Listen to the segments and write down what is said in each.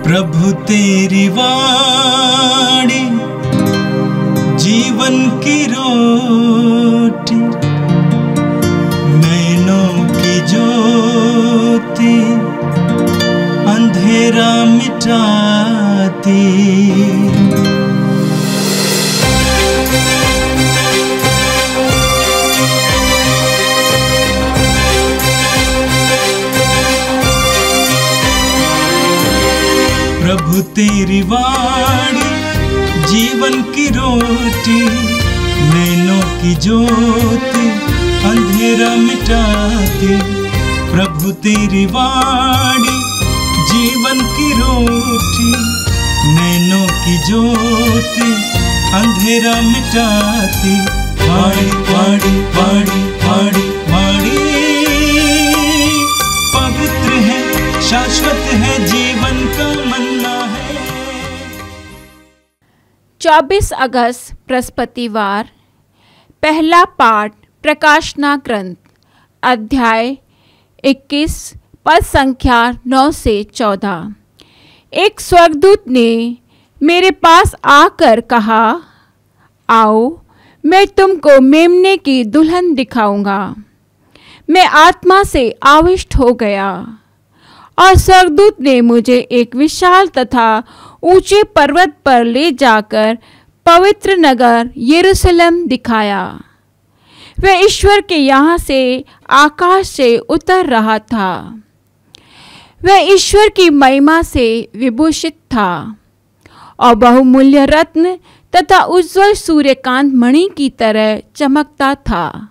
प्रभु तेरी वाणी जीवन की रोटी, नैनों की ज्योति अंधेरा मिटाती। प्रभु तेरी वाणी जीवन की रोटी, नैनों की ज्योति अंधेरा मिटाती। प्रभु तेरी वाणी जीवन की रोटी, नैनों की ज्योति अंधेरा मिटाती। वाणी वाणी वाणी वाणी वाणी पवित्र है, शाश्वत है, जीवन का मन्ना है। 24 अगस्त बृहस्पतिवार। पहला पाठ प्रकाशना ग्रंथ अध्याय 21 पद संख्या 9 से 14। एक स्वर्गदूत ने मेरे पास आकर कहा, आओ मैं तुमको मेमने की दुल्हन दिखाऊंगा। मैं आत्मा से आविष्ट हो गया और स्वर्गदूत ने मुझे एक विशाल तथा ऊंचे पर्वत पर ले जाकर पवित्र नगर यरूशलेम दिखाया। वह ईश्वर के यहाँ से आकाश से उतर रहा था। वह ईश्वर की महिमा से विभूषित था और बहुमूल्य रत्न तथा उज्ज्वल सूर्यकांत मणि की तरह चमकता था।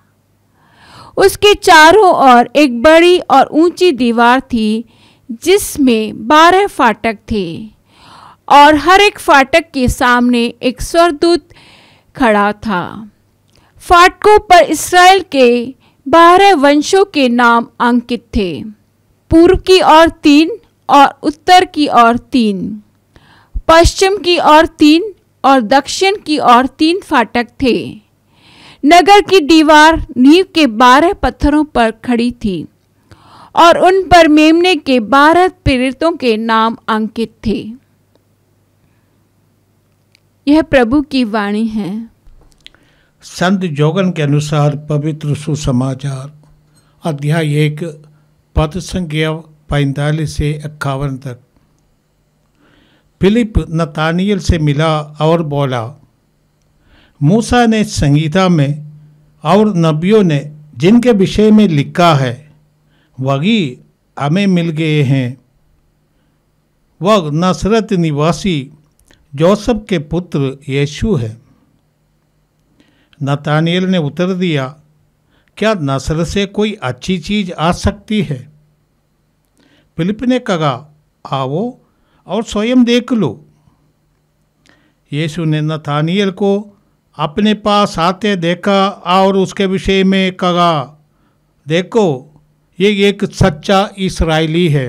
उसके चारों ओर एक बड़ी और ऊंची दीवार थी जिसमें 12 फाटक थे और हर एक फाटक के सामने एक स्वर्गदूत खड़ा था। फाटकों पर इस्राएल के 12 वंशों के नाम अंकित थे। पूर्व की ओर 3 और उत्तर की ओर 3, पश्चिम की ओर 3 और दक्षिण की ओर 3 फाटक थे। नगर की दीवार नींव के 12 पत्थरों पर खड़ी थी और उन पर मेमने के 12 प्रेरितों के नाम अंकित थे। यह प्रभु की वाणी है। संत जोगन के अनुसार पवित्र सुसमाचार अध्याय 1 पद संख्या 45 से 51 तक। फिलिप नतानियल से मिला और बोला, मूसा ने संगीता में और नबियों ने जिनके विषय में लिखा है वही हमें मिल गए हैं। वह नसरत निवासी जोसेफ के पुत्र यीशु है। नतानियल ने उत्तर दिया, क्या नसरत से कोई अच्छी चीज़ आ सकती है? फिलिप ने कहा, आओ और स्वयं देख लो। यीशु ने नतानियल को अपने पास आते देखा और उसके विषय में कहा, देखो ये एक सच्चा इस्राएली है,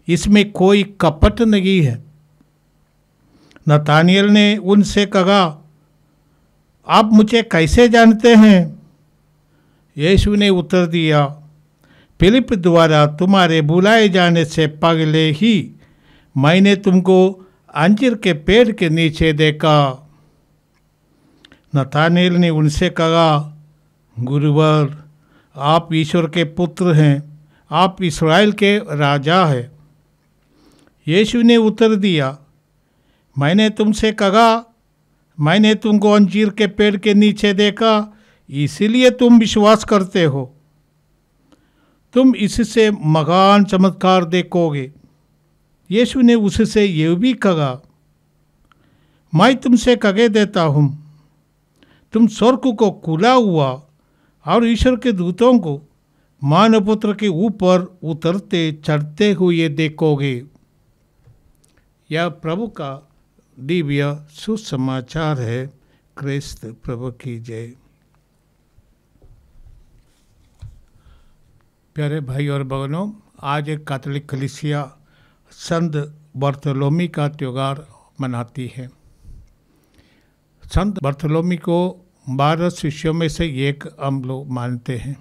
इसमें कोई कपट नहीं है। नतानियल ने उनसे कहा, आप मुझे कैसे जानते हैं? यीशु ने उत्तर दिया, फिलिप द्वारा तुम्हारे बुलाए जाने से पहले ही मैंने तुमको अंजीर के पेड़ के नीचे देखा। नतानियल ने उनसे कहा, गुरुवर, आप ईश्वर के पुत्र हैं, आप इस्राएल के राजा हैं। यीशु ने उत्तर दिया, मैंने तुमसे कहा, मैंने तुमको अंजीर के पेड़ के नीचे देखा, इसीलिए तुम विश्वास करते हो। तुम इससे महान चमत्कार देखोगे। यीशु ने उससे यह भी कहा, मैं तुमसे कह देता हूँ, तुम स्वर्ग को खुला हुआ और ईश्वर के दूतों को मानव पुत्र के ऊपर उतरते चढ़ते हुए देखोगे। यह प्रभु का दिव्य सुसमाचार है। क्रिस्त प्रभु की जय। प्यारे भाई और बहनों, आज एक कैथोलिक कलीसिया संत बर्थोलोमी का त्यौहार मनाती है। संत बर्थोलोमी को 12 शिष्यों में से एक हम लोग मानते हैं।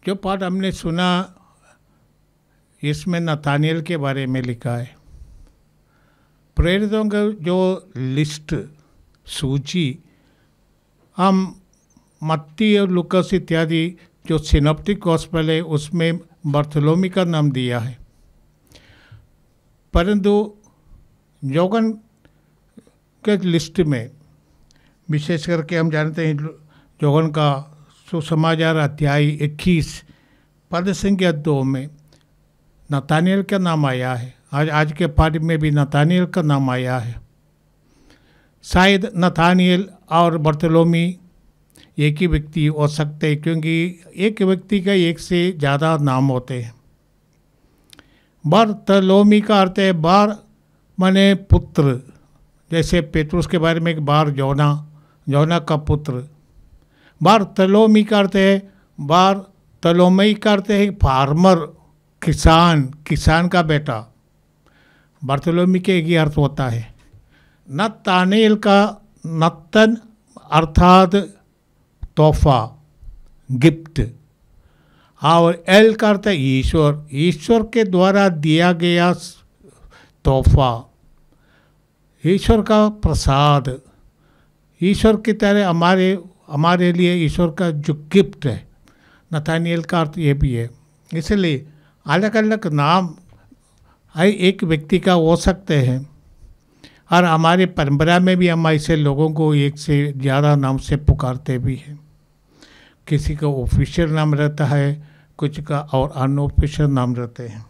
जो पाठ हमने सुना, इसमें नतानियल के बारे में लिखा है। प्रेरितों का जो लिस्ट सूची हम मत्ती और लूकास इत्यादि जो सिनॉप्टिक गॉस्पेल है उसमें बर्थोलोमी का नाम दिया है, परंतु योगन के लिस्ट में विशेष करके हम जानते हैं योगन का सुसमाचार अध्याय 21 पद संख्या 2 में नतानियल का नाम आया है। आज के पाठ में भी नतानियल का नाम आया है। शायद नतानियल और बर्थोलोमी एक ही व्यक्ति हो सकते हैं, क्योंकि एक व्यक्ति का एक से ज़्यादा नाम होते हैं। बर्थोलोमी का अर्थ है बार माने पुत्र, जैसे पेट्रुस के बारे में एक बार जोना का पुत्र। बर्थोलोमी का अर्थ है बर्थोलोमी का अर्थ है फार्मर, किसान का बेटा। बर्थोलोमी के एक ही अर्थ होता है। नतानियल का नतन अर्थात तोहफा, गिफ्ट, और एल का अर्थ है ईश्वर के द्वारा दिया गया तोहफा, ईश्वर का प्रसाद, ईश्वर की तरह हमारे लिए ईश्वर का जो गिफ्ट है। नतानियल का अर्थ ये भी है। इसलिए अलग अलग नाम एक व्यक्ति का हो सकते हैं, और हमारे परंपरा में भी हम ऐसे लोगों को एक से ज़्यादा नाम से पुकारते भी हैं। किसी का ऑफिशियल नाम रहता है, कुछ का और अनऑफिशियल नाम रहते हैं।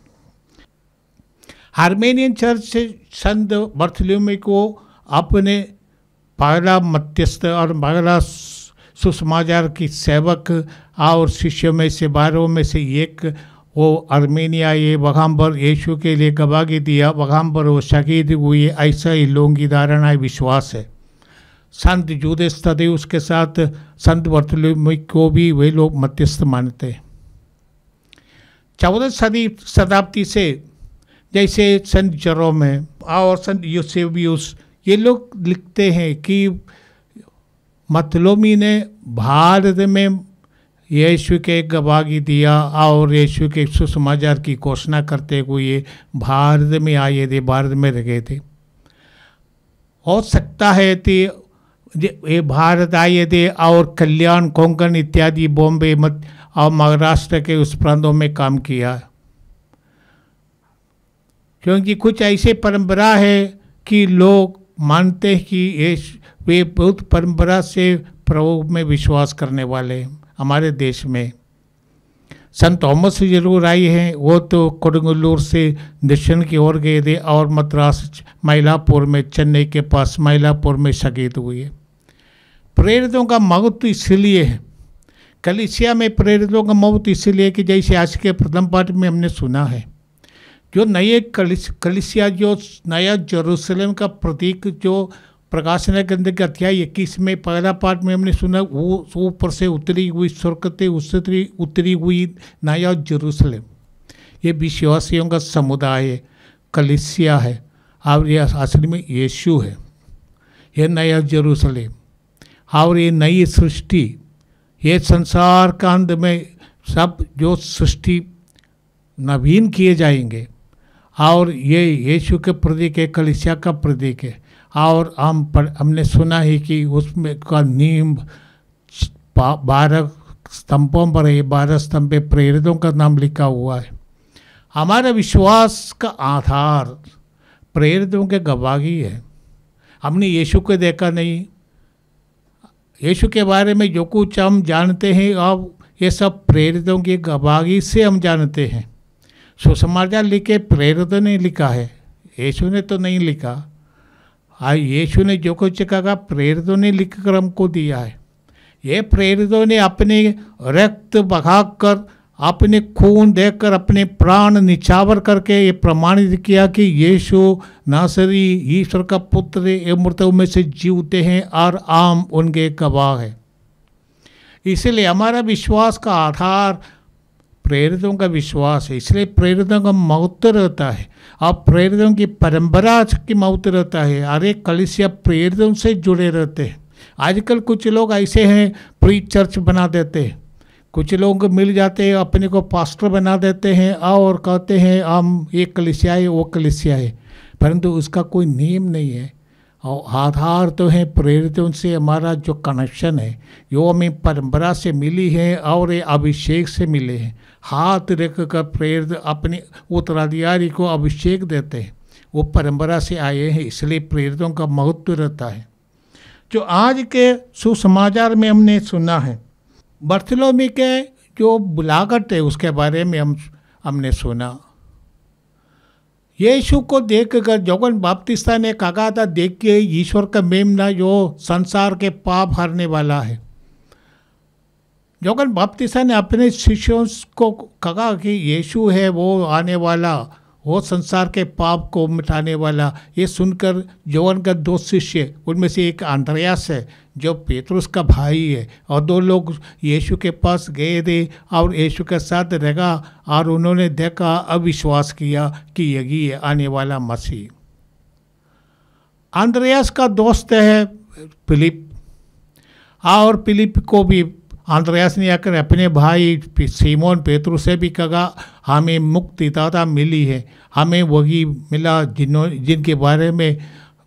आर्मेनियन चर्च से संत बर्थोलोमी को अपने पहला मध्यस्थ और पहला सुसमाचार की सेवक और शिष्यों में से 12 में से एक वो अर्मेनिया ये वहाँ पर यीशु के लिए गवाही दिया, वहाँ पर वो शहीद हुए, ऐसा ही लोगों की धारणा विश्वास है। संत जूदेस तदेउस के साथ संत बर्थोलोमी को भी वे लोग मध्यस्थ मानते हैं। 14वीं शताब्दी से जैसे संत जेरोम है और संत यूसेबियस, ये लोग लिखते हैं कि बर्थोलोमी ने भारत में यीशु के गवाही दिया और यीशु के सुसमाचार की घोषणा करते हुए भारत में आए थे, भारत में रह थे। हो सकता है कि ये भारत आए थे और कल्याण, कोंकण इत्यादि बॉम्बे और महाराष्ट्र के उस प्रांतों में काम किया, क्योंकि कुछ ऐसे परंपरा है कि लोग मानते हैं कि वे बहुत परंपरा से प्रभु में विश्वास करने वाले हैं। हमारे देश में संत थॉमस जरूर आए हैं, वो तो कोडंगलूर से दक्षिण की ओर गए थे और मद्रास मयलापुर में, चेन्नई के पास मयलापुर में शहीद हुए। प्रेरितों का मौत इसलिए है, कलीसिया में प्रेरितों का मौत इसलिए कि जैसे आज के प्रथम पाठ में हमने सुना है, जो नए कलीसिया, जो नया जेरूसलम का प्रतीक, जो प्रकाशन ग्रंथ के अध्याय 21 में पहला पाठ में हमने सुना, वो ऊपर से उतरी हुई स्वर्ग से उतरी हुई नया जेरूसलम, ये विश्वासियों का समुदाय है, कलीसिया है, और ये असल में यीशु है। ये नया जेरूसलम और ये नई सृष्टि, ये संसार का अंत में सब जो सृष्टि नवीन किए जाएंगे, और ये यीशु के प्रतीक है, कलीसिया का प्रतीक है। और हमने सुना है कि उसमें का नींव 12 स्तंभों पर है, 12 स्तंभ पे प्रेरितों का नाम लिखा हुआ है। हमारे विश्वास का आधार प्रेरितों के गवाही है। हमने यीशु को देखा नहीं, यीशु के बारे में जो कुछ हम जानते हैं अब ये सब प्रेरितों की गवाही से हम जानते हैं। सुसमाचार लिखे प्रेरितों ने लिखा है, यीशु ने तो नहीं लिखा। यीशु ने जो कुछ कहा प्रेरितों ने लिखकर हमको दिया है। ये प्रेरितों ने अपने रक्त बहाकर, अपने खून देकर, अपने प्राण निछावर करके ये प्रमाणित किया कि यीशु नासरी ईश्वर का पुत्र ये मृतकों में से जीवते हैं और आम उनके गवाह है। इसलिए हमारा विश्वास का आधार प्रेरितों का विश्वास है। इसलिए प्रेरितों का महत्व रहता है, और प्रेरितों की परंपरा की महत्व रहता है। हर एक कलीसिया प्रेरितों से जुड़े रहते हैं। आजकल कुछ लोग ऐसे हैं प्री चर्च बना देते हैं, कुछ लोग मिल जाते हैं, अपने को पास्टर बना देते हैं और कहते हैं हम ये कलीसिया है वो कलीसिया है, परंतु उसका कोई नियम नहीं है। और आधार तो है प्रेरितों से हमारा जो कनेक्शन है, जो हमें परंपरा से मिली है और ये अभिषेक से मिले हैं। हाथ रख कर प्रेरित अपने उत्तराधिकारी को अभिषेक देते हैं, वो परंपरा से आए हैं, इसलिए प्रेरितों का महत्व रहता है। जो आज के सुसमाचार में हमने सुना है, बर्थोलोमेव के जो बुलाहट है उसके बारे में हमने सुना। यीशु को देखकर यूहन्ना बपतिस्ता ने कहा था, देखिए ईश्वर का मेमना जो संसार के पाप हरने वाला है। यूहन्ना बपतिस्ता ने अपने शिष्यों को कहा कि यीशु है वो आने वाला, वो संसार के पाप को मिटाने वाला। ये सुनकर यूहन्ना का 2 शिष्य, उनमें से एक अंद्रयास है जो पेतरुस का भाई है, और 2 लोग यीशु के पास गए थे और यीशु के साथ रहा और उन्होंने देखा, अविश्वास किया कि यही है आने वाला मसीह। अंद्रयास का दोस्त है फिलिप, और फिलिप को भी अंद्रयास ने आकर अपने भाई सीमोन पेतरुस से भी कहा, हमें मुक्तिदाता मिली है, हमें वही मिला जिनके बारे में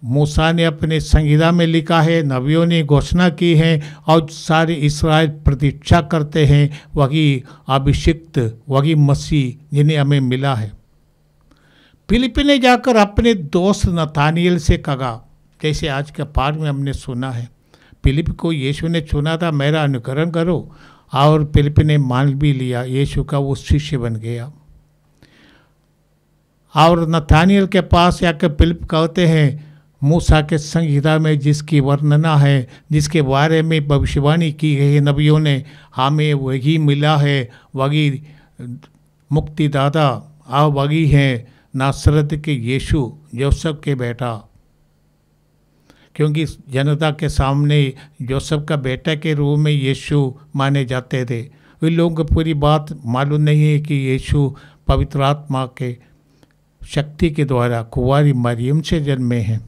मूसा ने अपने संहिता में लिखा है, नबियों ने घोषणा की है और सारे इस्राएल प्रतीक्षा करते हैं, वही अभिषिक्त, वही मसीह जिन्हें हमें मिला है। फिलिप ने जाकर अपने दोस्त नतानियल से कहा, जैसे आज के पाठ में हमने सुना है, फिलिप को यीशु ने चुना था, मेरा अनुकरण करो, और फिलिप ने मान भी लिया, यीशु का वो शिष्य बन गया। और नतानियल के पास आकर फिलिप कहते हैं, मूसा के संहिता में जिसकी वर्णना है, जिसके बारे में भविष्यवाणी की गई है नबियों ने, हमें वही मिला है, वही मुक्तिदाता, और वही है नासरत के यीशु, जोसेफ के बेटा। क्योंकि जनता के सामने जोसेफ का बेटा के रूप में यीशु माने जाते थे। वे लोगों को पूरी बात मालूम नहीं है कि यीशु पवित्र आत्मा के शक्ति के द्वारा कुंवारी मरियम से जन्मे हैं।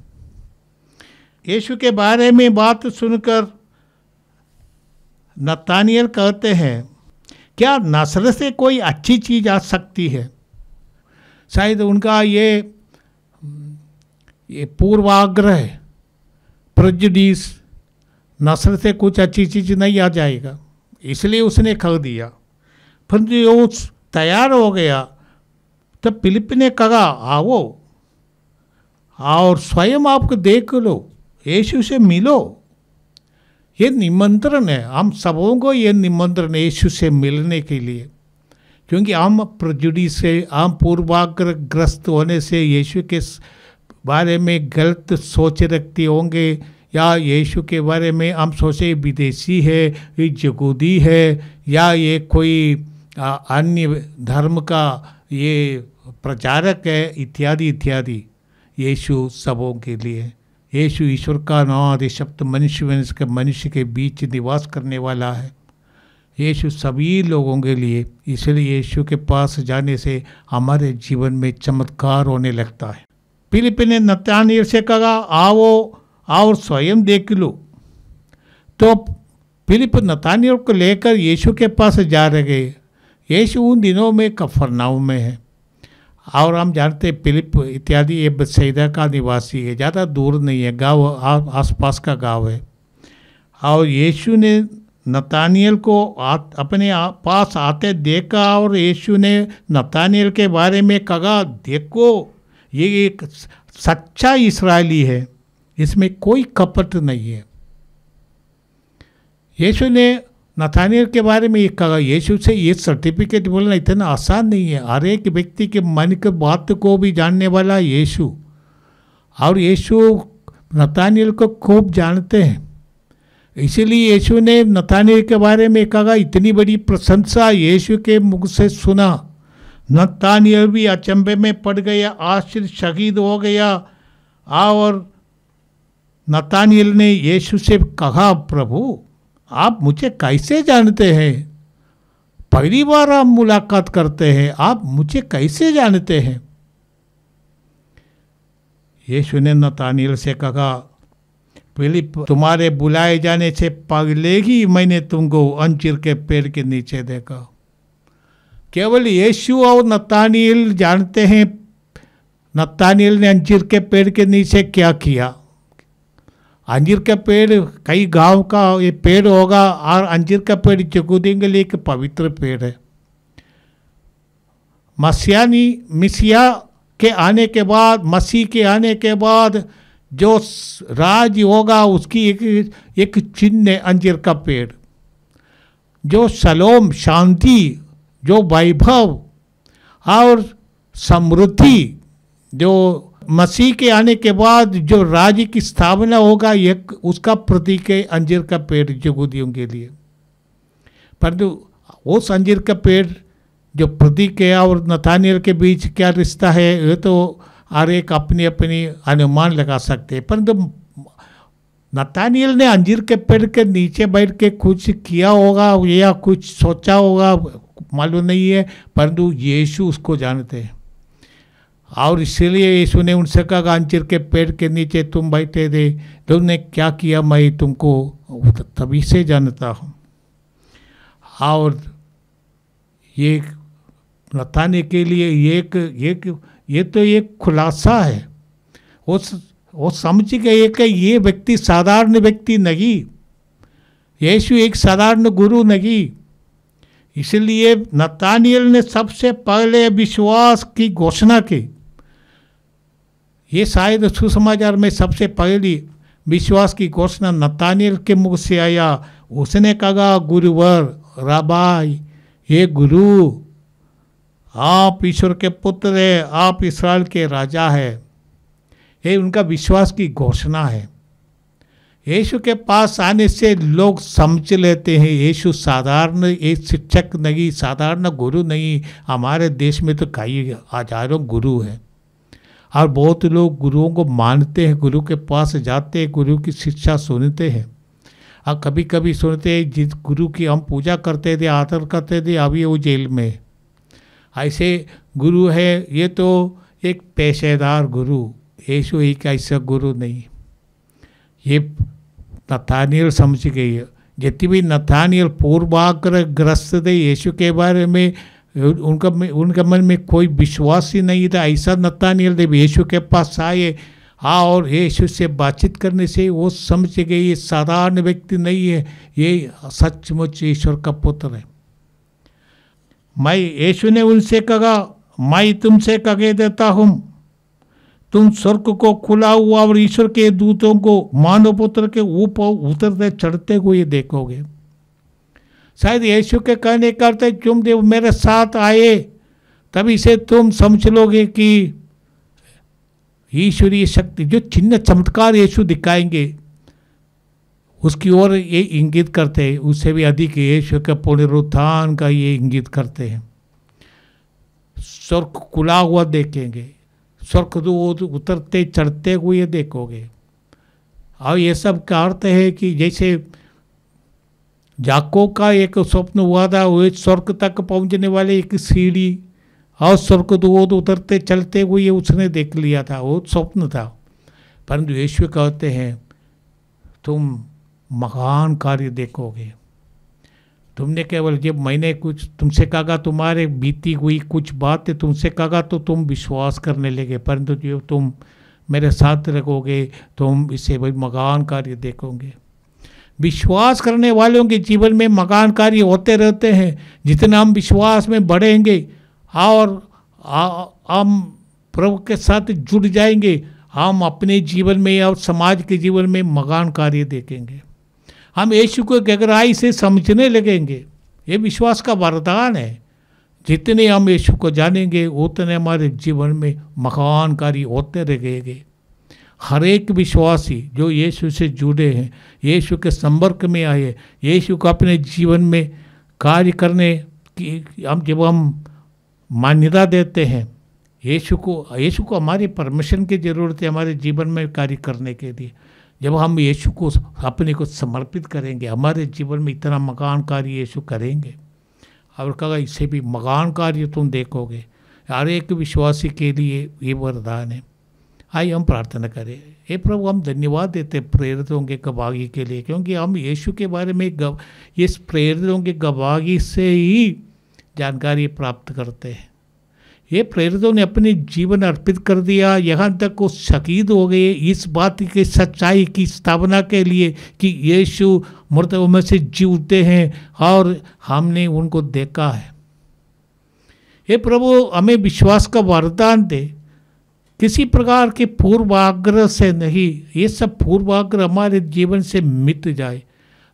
यीशु के बारे में बात सुनकर नतानियल कहते हैं, क्या नासरत से कोई अच्छी चीज़ आ सकती है? शायद उनका ये पूर्वाग्रह, प्रेजुडिस, नासरत से कुछ अच्छी चीज़ नहीं आ जाएगा, इसलिए उसने कह दिया। फिर जो तैयार हो गया तब फिलिप ने कहा, आओ और स्वयं आपको देख लो, यीशु से मिलो। ये निमंत्रण है, हम सबों को ये निमंत्रण है यीशु से मिलने के लिए, क्योंकि हम प्रेजुडिस से, हम पूर्वाग्रस्त होने से यीशु के बारे में गलत सोच रखते होंगे, या यीशु के बारे में हम सोचे विदेशी है, ये यहूदी है, या ये कोई अन्य धर्म का ये प्रचारक है, इत्यादि इत्यादि। यीशु सबों के लिए, यीशु ईश्वर का नाम शब्द मनुष्य के बीच निवास करने वाला है। यीशु सभी लोगों के लिए, इसलिए यीशु के पास जाने से हमारे जीवन में चमत्कार होने लगता है। फिलिप ने नतानियल से कहा, आओ और स्वयं देख लो। तो फिलिप नतानियल को लेकर यीशु के पास जा रहे। यीशु उन दिनों में कफरनाउम में है, और हम जानते हैं फिलिप इत्यादि ये बेतसैदा का निवासी है, ज़्यादा दूर नहीं है, गांव आसपास का गांव है। और यीशु ने नतानियल को अपने पास आते देखा, और यीशु ने नतानियल के बारे में कहा, देखो ये एक सच्चा इस्राएली है, इसमें कोई कपट नहीं है। यीशु ने नतानियल के बारे में ये कहा। यीशु से ये सर्टिफिकेट बोलना इतना आसान नहीं है। हर एक व्यक्ति के मन की बात को भी जानने वाला यीशु, और यीशु नतानियल को खूब जानते हैं, इसीलिए यीशु ने नतानियल के बारे में कहा। इतनी बड़ी प्रशंसा यीशु के मुख से सुना, नतानियल भी अचंभे में पड़ गया, आश्चर्यचकित हो गया। और नतानियल ने यीशु से कहा, प्रभु आप मुझे कैसे जानते हैं? पहली बार आप मुलाकात करते हैं, आप मुझे कैसे जानते हैं? यीशु ने नतानियल से कहा, फिलिप, तुम्हारे बुलाए जाने से पहले ही मैंने तुमको अंजीर के पेड़ के नीचे देखा। केवल यीशु और नतानिएल जानते हैं नतानिएल ने अंजीर के पेड़ के नीचे क्या किया। अंजीर का पेड़ कई गांव का ये पेड़ होगा और अंजीर का पेड़ यहूदियों के लिए एक पवित्र पेड़ है। मसीह के आने के बाद जो राज होगा उसकी एक चिन्ह है अंजीर का पेड़। जो शलोम, शांति, जो वैभव और समृद्धि, जो मसीह के आने के बाद जो राज्य की स्थापना होगा, एक उसका प्रतीक है अंजीर का पेड़ यहूदियों के लिए। परंतु उस अंजीर का पेड़ जो प्रतीक है और नतानिएल के बीच क्या रिश्ता है, ये तो हर एक अपनी अपनी अनुमान लगा सकते हैं। परंतु नतानिएल ने अंजीर के पेड़ के नीचे बैठ के कुछ किया होगा या कुछ सोचा होगा, मालूम नहीं है, परंतु यीशु उसको जानते हैं। और इसीलिए यीशु ने उनसे कहा, अंजीर के पेड़ के नीचे तुम बैठे थे, तुमने क्या किया मैं तुमको तभी से जानता हूँ। और ये नतानिएल के लिए ये तो एक खुलासा है। वो समझ गए कि ये व्यक्ति साधारण व्यक्ति नहीं, यीशु एक साधारण गुरु नहीं। इसलिए नतानिएल ने सबसे पहले विश्वास की घोषणा की। ये शायद सुसमाचार में सबसे पहली विश्वास की घोषणा नतानिएल के मुख से आया। उसने कहा, गुरुवर, राबाई, ये गुरु, आप ईश्वर के पुत्र हैं, आप इस्राएल के राजा हैं। ये उनका विश्वास की घोषणा है। यीशु के पास आने से लोग समझ लेते हैं यीशु साधारण एक शिक्षक नहीं, साधारण गुरु नहीं। हमारे देश में तो कई हजारों गुरु हैं और बहुत लोग गुरुओं को मानते हैं, गुरु के पास जाते हैं, गुरु की शिक्षा सुनते हैं। और कभी कभी सुनते हैं जिस गुरु की हम पूजा करते थे, आदर करते थे, अभी वो जेल में। ऐसे गुरु है, ये तो एक पेशेदार गुरु। यीशु एक ऐसा गुरु नहीं। ये नतानिएल समझ गई है। जितनी भी नतानिएल पूर्वाग्रहग्रस्त थे यीशु के बारे में, उनका मन में कोई विश्वास ही नहीं था। ऐसा नतानिएल जब यीशु के पास आए, और यीशु से बातचीत करने से वो समझ गए ये साधारण व्यक्ति नहीं है, ये सचमुच ईश्वर का पुत्र है। यीशु ने उनसे कहा, मैं तुमसे कह देता हूँ, तुम स्वर्ग को खुला हुआ और ईश्वर के दूतों को मानव पुत्र के ऊपर उतरते चढ़ते हुए देखोगे। शायद यीशु के कहने का अर्थ है, तुम जब मेरे साथ आए तभी से तुम समझ लोगे कि ईश्वरीय शक्ति, जो चिन्ह चमत्कार यीशु दिखाएंगे उसकी ओर ये इंगित करते हैं। उससे भी अधिक यीशु के पुनरुत्थान का ये इंगित करते हैं। स्वर्ग खुला हुआ देखेंगे, स्वर्गदूत उतरते चढ़ते हुए देखोगे। और ये सब का अर्थ है कि जैसे याकूब का एक स्वप्न हुआ था, वो स्वर्ग तक पहुंचने वाले एक सीढ़ी और स्वर्गदूत उतरते चलते हुए उसने देख लिया था, वो स्वप्न था। परंतु यीशु कहते हैं तुम महान कार्य देखोगे। तुमने केवल जब मैंने कुछ तुमसे कहा, तुम्हारे बीती हुई कुछ बातें तुमसे कहा तो तुम विश्वास करने लगे, परंतु जो तुम मेरे साथ रखोगे तुम इससे भाई महान कार्य देखोगे। विश्वास करने वालों के जीवन में महान कार्य होते रहते हैं। जितना हम विश्वास में बढ़ेंगे और हम प्रभु के साथ जुड़ जाएंगे, हम अपने जीवन में और समाज के जीवन में महान कार्य देखेंगे। हम यीशु को गहराई से समझने लगेंगे। ये विश्वास का वरदान है। जितने हम यीशु को जानेंगे उतने हमारे जीवन में महान कार्य होते रहेंगे। हर एक विश्वासी जो यीशु से जुड़े हैं, यीशु के संपर्क में आए, यीशु को अपने जीवन में कार्य करने की जब हम मान्यता देते हैं, यीशु को हमारी परमिशन की ज़रूरत है हमारे जीवन में कार्य करने के लिए। जब हम यीशु को अपने को समर्पित करेंगे, हमारे जीवन में इतना महान कार्य यीशु करेंगे। और कहा इससे भी महान कार्य तुम देखोगे। हर एक विश्वासी के लिए ये वरदान है। आइए हम प्रार्थना करें। हे प्रभु, हम धन्यवाद देते प्रेरितों के गवाही के लिए, क्योंकि हम यीशु के बारे में इस प्रेरितों के गवाही से ही जानकारी प्राप्त करते हैं। ये प्रेरितों ने अपने जीवन अर्पित कर दिया, यहाँ तक वो शहीद हो गए इस बात की सच्चाई की स्थापना के लिए कि यीशु मृतकों में से जी उठते हैं और हमने उनको देखा है। हे प्रभु, हमें विश्वास का वरदान दे, किसी प्रकार के पूर्वाग्रह से नहीं। ये सब पूर्वाग्रह हमारे जीवन से मिट जाए।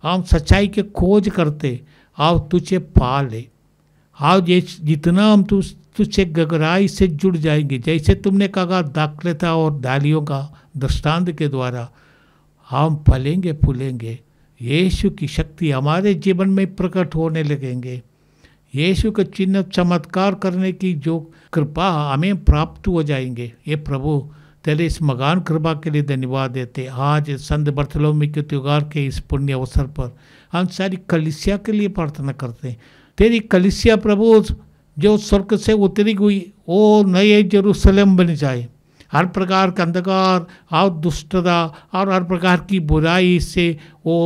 हम सच्चाई के खोज करते आओ तुझे पा ले। आओ जितना हम तुझसे गहराई से जुड़ जाएंगे, जैसे तुमने कहा दाखलता और डालियों का दृष्टांत के द्वारा हम फलेंगे फूलेंगे। यीशु की शक्ति हमारे जीवन में प्रकट होने लगेंगे। यीशु का चिन्ह चमत्कार करने की जो कृपा हमें प्राप्त हो जाएंगे। ये प्रभु, तेरे इस महान कृपा के लिए धन्यवाद देते। आज संत बरतुलोमी के त्योहार के इस पुण्य अवसर पर हम सारी कलीसिया के लिए प्रार्थना करते हैं। तेरी कलीसिया प्रभु जो स्वर्ग से उतरी हुई वो नए जेरूसलम बन जाए। हर प्रकार का अंधकार और दुष्टता और हर प्रकार की बुराई से वो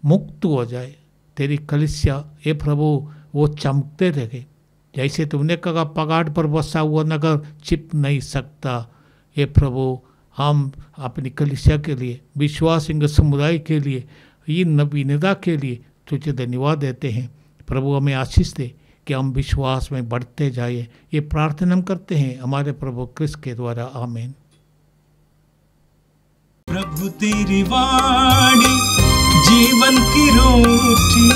मुक्त हो जाए। तेरी कलीसिया हे प्रभु वो चमकते रहे, जैसे तुमने कहा पहाड़ पर बसा हुआ नगर छिप नहीं सकता। हे प्रभु, हम अपनी कलीसिया के लिए, विश्वास समुदाय के लिए, ये नवीनता के लिए तुझे धन्यवाद देते हैं। प्रभु, हमें आशीष दे कि हम विश्वास में बढ़ते जाए। ये प्रार्थना हम करते हैं हमारे प्रभु क्रिस्त के द्वारा, आमीन। प्रभु तेरी वाणी जीवन की रोटी,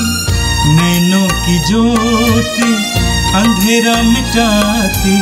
नैनों की ज्योति अंधेरा मिटाती।